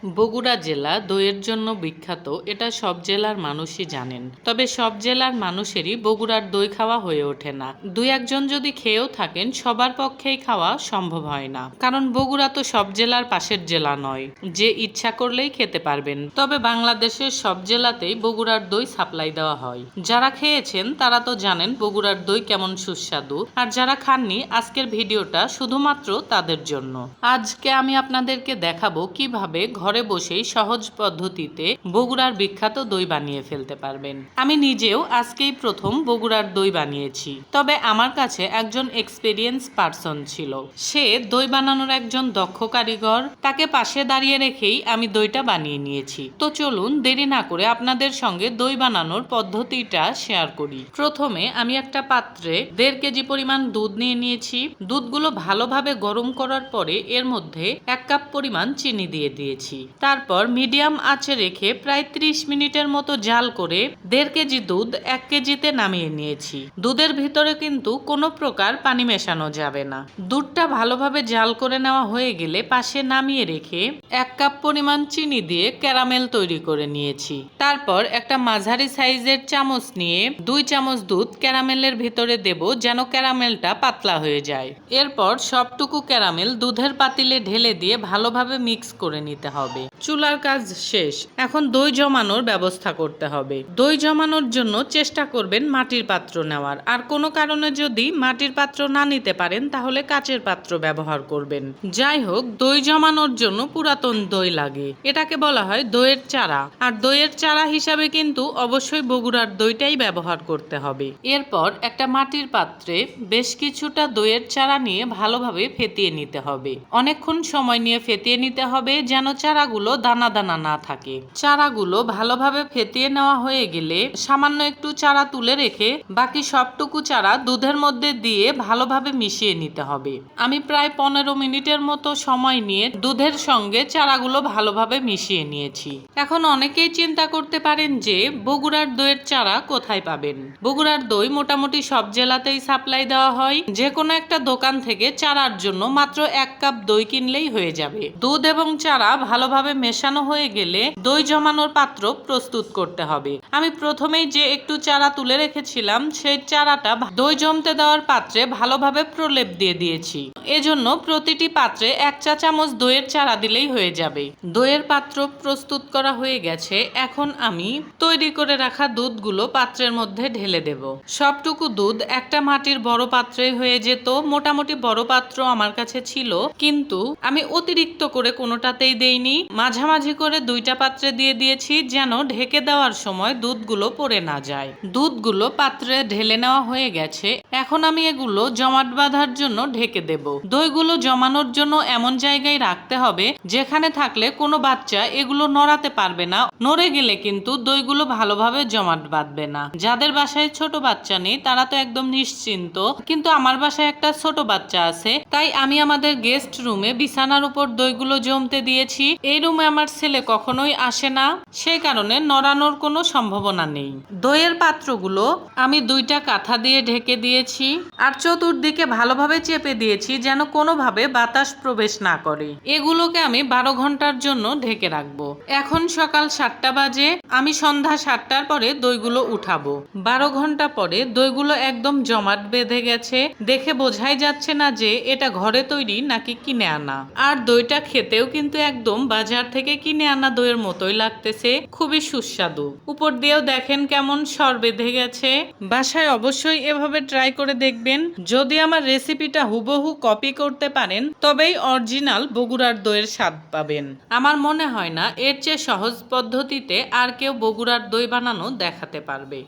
বগুড়া জেলা দইয়ের জন্য বিখ্যাত, এটা সব জেলার মানুষই জানেন। তবে সব জেলার মানুষেরই বগুড়ার দই খাওয়া হয়ে ওঠে না। দুই একজন যদি খেয়েও থাকেন, সবার পক্ষেই খাওয়া সম্ভব হয় না, কারণ বগুড়া তো সব জেলার পাশের জেলা নয় যে ইচ্ছা করলেই খেতে পারবেন। তবে বাংলাদেশের সব জেলাতেই বগুড়ার দই সাপ্লাই দেওয়া হয়। যারা খেয়েছেন তারা তো জানেন বগুড়ার দই কেমন সুস্বাদু, আর যারা খাননি আজকের ভিডিওটা শুধুমাত্র তাদের জন্য। আজকে আমি আপনাদেরকে দেখাবো কিভাবে ঘরে বসেই সহজ পদ্ধতিতে বগুড়ার বিখ্যাত দই বানিয়ে ফেলতে পারবেন। আমি নিজেও আজকেই প্রথম বগুড়ার দই বানিয়েছি, তবে আমার কাছে একজন এক্সপেরিয়েন্স পারসন ছিল। সে দই বানানোর একজন দক্ষ কারিগর, তাকে পাশে দাঁড়িয়ে রেখেই আমি দইটা বানিয়ে নিয়েছি। তো চলুন দেরি না করে আপনাদের সঙ্গে দই বানানোর পদ্ধতিটা শেয়ার করি। প্রথমে আমি একটা পাত্রে 1.5 কেজি পরিমাণ দুধ নিয়ে নিয়েছি। দুধগুলো ভালোভাবে গরম করার পরে এর মধ্যে 1 কাপ পরিমাণ চিনি দিয়ে দিয়েছি। তারপর মিডিয়াম আঁচে রেখে প্রায় 30 মিনিটের মতো জাল করে 1.5 কেজি দুধ 1 কেজিতে নামিয়ে নিয়েছি। দুধের ভিতরে কিন্তু কোনো প্রকার পানি মেশানো যাবে না। দুধটা ভালোভাবে জাল করে নেওয়া হয়ে গেলে পাশে নামিয়ে রেখে 1 কাপ পরিমাণ চিনি দিয়ে ক্যারামেল তৈরি করে নিয়েছি। তারপর একটা মাঝারি সাইজের চামচ নিয়ে 2 চামচ দুধ ক্যারামেলের ভিতরে দেব, যেন ক্যারামেলটা পাতলা হয়ে যায়। এরপর সবটুকু ক্যারামেল দুধের পাতিলে ঢেলে দিয়ে ভালোভাবে মিক্স করে নিতে হবে। চুলার কাজ শেষ, এখন দই জমানোর ব্যবস্থা করতে হবে। দই জমানোর জন্য চেষ্টা করবেন মাটির পাত্র নেওয়ার, আর কোনো কারণে যদি মাটির পাত্র না নিতে পারেন তাহলে কাচের পাত্র ব্যবহার করবেন। যাই হোক, দই জমানোর জন্য পুরাতন দই লাগে, এটাকে বলা হয় দইয়ের চারা। আর দইয়ের চারা হিসাবে কিন্তু অবশ্যই বগুড়ার দইটাই ব্যবহার করতে হবে। এরপর একটা মাটির পাত্রে বেশ কিছুটা দইয়ের চারা নিয়ে ভালোভাবে ফেটিয়ে নিতে হবে। অনেকক্ষণ সময় নিয়ে ফেটিয়ে নিতে হবে, যেন চারাগুলো দানা দানা না থাকে। চারাগুলো ভালোভাবে ফেটিয়ে নেওয়া হয়ে গেলে সামান্য একটু চারা তুলে রেখে বাকি সবটুকু চারা দুধের মধ্যে দিয়ে ভালোভাবে মিশিয়ে নিতে হবে। আমি প্রায় 15 মিনিটের মতো সময় নিয়ে দুধের সঙ্গে চারাগুলো ভালোভাবে মিশিয়ে নিয়েছি। এখন অনেকেই চিন্তা করতে পারেন যে বগুড়ার দইয়ের চারা কোথায় পাবেন। বগুড়ার দই মোটামুটি সব জেলাতেই সাপ্লাই দেওয়া হয়। যে কোনো একটা দোকান থেকে চারার জন্য মাত্র 1 কাপ দই কিনলেই হয়ে যাবে। দুধ এবং চারা ভালোভাবে মেশানো হয়ে গেলে দই জমানোর পাত্র প্রস্তুত করতে হবে। আমি প্রথমেই যে একটু চারা তুলে রেখেছিলাম সেই চারাটা দই জমতে দেওয়ার পাত্রে ভালোভাবে প্রলেপ দিয়ে দিয়েছি। এজন্য প্রতিটি পাত্রে 1 চা চামচ দইয়ের চারা দিলেই হয়ে যাবে। দইয়ের পাত্র প্রস্তুত করা হয়ে গেছে। এখন আমি তৈরি করে রাখা দুধগুলো পাত্রের মধ্যে ঢেলে দেব। সবটুকু দুধ একটা মাটির বড় পাত্রে হয়ে যেত। মোটামুটি বড় পাত্র আমার কাছে ছিল, কিন্তু আমি অতিরিক্ত করে কোনোটাতেই দেইনি। মাঝামাঝি করে 2টা পাত্রে দিয়ে দিয়েছি, যেন ঢেকে দেওয়ার সময় দুধগুলো পড়ে না যায়। দুধগুলো পাত্রে ঢেলে নেওয়া হয়ে গেছে। এখন আমি এগুলো জমাট বাঁধার জন্য ঢেকে দেব। দইগুলো জমানোর জন্য এমন জায়গায় রাখতে হবে যেখানে থাকলে কোনো বাচ্চা এগুলো নড়াতে পারবে না। নড়ে গেলে কিন্তু দইগুলো ভালোভাবে জমাট বাঁধবে না। যাদের বাসায় ছোট বাচ্চা নেই তারা তো একদম নিশ্চিন্ত, কিন্তু আমার বাসায় একটা ছোট বাচ্চা আছে, তাই আমি আমাদের গেস্ট রুমে বিছানার উপর দইগুলো জমতে দিয়েছি। এই রুমে আমার ছেলে কখনোই আসে না, সেই কারণে নড়ানোর কোনো সম্ভাবনা নেই। দইয়ের পাত্রগুলো আমি 2টা কাঁথা দিয়ে ঢেকে দিয়েছি, আর চতুর্দিকে ভালোভাবে চেপে দিয়েছি যেন কোনোভাবে বাতাস প্রবেশ না করে। এগুলোকে আমি 12 ঘন্টার জন্য ঢেকে রাখবো। এখন সকাল 7টা বাজে, আমি সন্ধ্যা 7টার পরে দইগুলো উঠাবো। 12 ঘন্টা পরে দইগুলো একদম জমাট বেঁধে গেছে। দেখে বোঝাই যাচ্ছে না যে এটা ঘরে তৈরি নাকি কিনে আনা। আর দইটা খেতেও কিন্তু একদম বাজার থেকে কিনে আনা দইয়ের মতোই লাগতেছে, খুবই সুস্বাদু। উপর দিয়েও দেখেন কেমন সর বেঁধে গেছে। বাসায় অবশ্যই এভাবে ট্রাই করে দেখবেন। যদি আমার রেসিপিটা হুবহু কপি করতে পারেন তবেই অরিজিনাল বগুড়ার দইয়ের স্বাদ পাবেন। আমার মনে হয় না এর চেয়ে সহজ পদ্ধতিতে আর কেউ বগুড়ার দই বানানো দেখাতে পারবে।